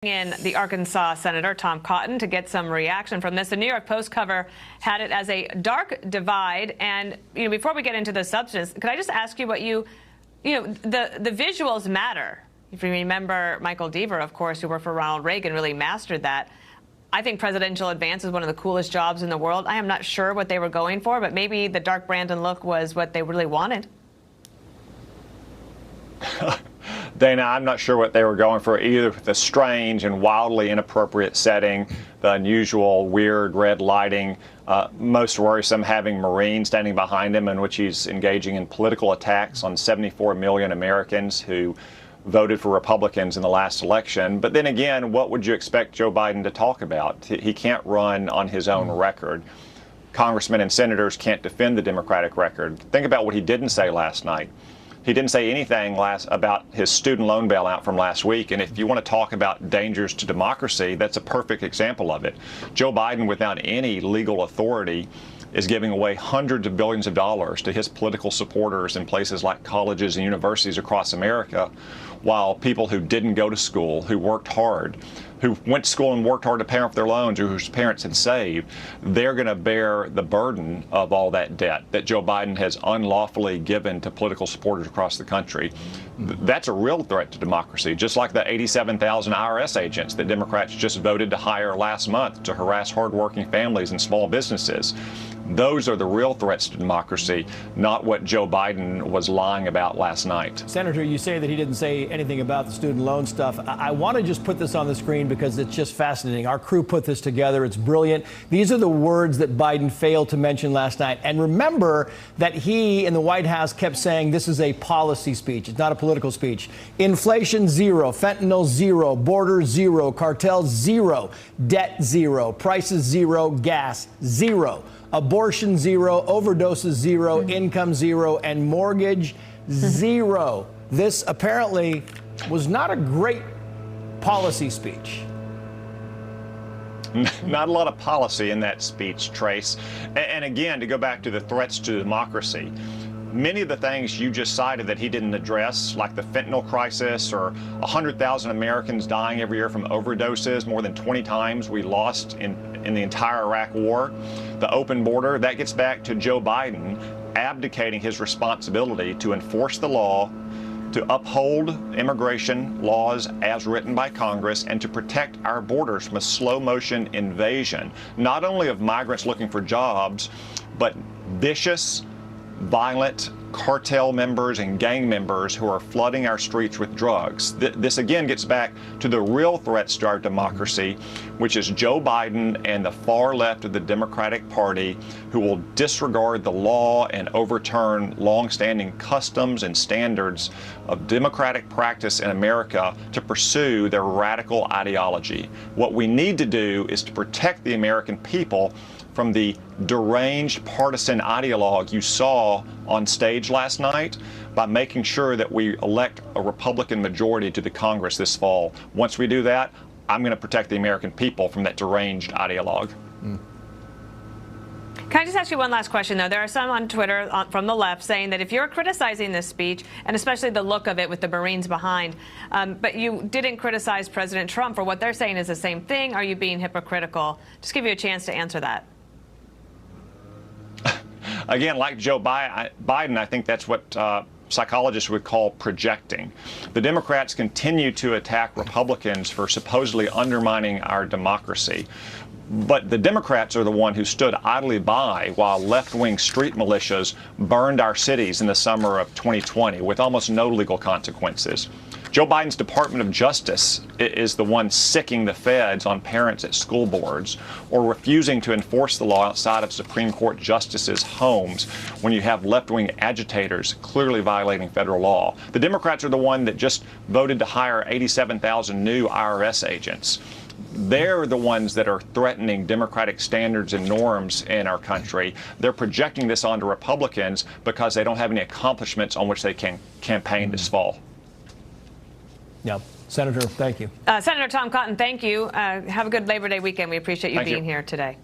In the Arkansas Senator Tom Cotton to get some reaction from this. The New York Post cover had it as a dark divide. And before we get into the substance, could I just ask you what the visuals matter? If you remember, Michael Deaver, of course, who worked for Ronald Reagan, really mastered that. I think presidential advance is one of the coolest jobs in the world. I am not sure what they were going for, but maybe the dark Brandon look was what they really wanted. Dana, I'm not sure what they were going for either, with the strange and wildly inappropriate setting, the unusual, weird red lighting, most worrisome having Marine standing behind him, in which he's engaging in political attacks on 74 million Americans who voted for Republicans in the last election. But then again, what would you expect Joe Biden to talk about? He can't run on his own record. Congressmen and senators can't defend the Democratic record. Think about what he didn't say last night. He didn't say anything about his student loan bailout from last week. And if you want to talk about dangers to democracy, that's a perfect example of it. Joe Biden, without any legal authority, is giving away hundreds of billions of dollars to his political supporters in places like colleges and universities across America, while people who didn't go to school, who worked hard, who went to school and worked hard to pay off their loans, or whose parents had saved, they're going to bear the burden of all that debt that Joe Biden has unlawfully given to political supporters across the country. That's a real threat to democracy, just like the 87,000 IRS agents that Democrats just voted to hire last month to harass hardworking families and small businesses. Those are the real threats to democracy, not what Joe Biden was lying about last night. Senator, you say that he didn't say anything about the student loan stuff. I want to just put this on the screen because it's just fascinating. Our crew put this together. It's brilliant. These are the words that Biden failed to mention last night. And remember that he in the White House kept saying this is a policy speech. It's not a political speech. Inflation, zero. Fentanyl, zero. Border, zero. Cartels, zero. Debt, zero. Prices, zero. Gas, zero. Abortion, zero. Overdoses, zero. Income, zero. And mortgage, zero. This apparently was not a great policy speech. Not a lot of policy in that speech, Trace. And again, to go back to the threats to democracy, many of the things you just cited that he didn't address, like the fentanyl crisis or 100,000 Americans dying every year from overdoses, more than 20 times we lost in the entire Iraq war, the open border, that gets back to Joe Biden abdicating his responsibility to enforce the law, to uphold immigration laws as written by Congress, and to protect our borders from a slow-motion invasion, not only of migrants looking for jobs, but vicious, violent cartel members and gang members who are flooding our streets with drugs. This again gets back to the real threats to our democracy, which is Joe Biden and the far left of the Democratic Party, who will disregard the law and overturn longstanding customs and standards of democratic practice in America to pursue their radical ideology. What we need to do is to protect the American people from the deranged partisan ideologue you saw on stage last night by making sure that we elect a Republican majority to the Congress this fall. Once we do that, I'm going to protect the American people from that deranged ideologue. Can I just ask you one last question, though? There are some on Twitter from the left saying that if you're criticizing this speech, and especially the look of it with the Marines behind, but you didn't criticize President Trump for what they're saying is the same thing, are you being hypocritical? Just give you a chance to answer that. Again, like Joe Biden, I think that's what psychologists would call projecting. The Democrats continue to attack Republicans for supposedly undermining our democracy. But the Democrats are the one who stood idly by while left-wing street militias burned our cities in the summer of 2020 with almost no legal consequences. Joe Biden's Department of Justice is the one sicking the feds on parents at school boards, or refusing to enforce the law outside of Supreme Court justices' homes when you have left-wing agitators clearly violating federal law. The Democrats are the one that just voted to hire 87,000 new IRS agents. They're the ones that are threatening democratic standards and norms in our country. They're projecting this onto Republicans because they don't have any accomplishments on which they can campaign this fall. Yeah. Senator, thank you. Senator Tom Cotton, thank you. Have a good Labor Day weekend. We appreciate you being here today.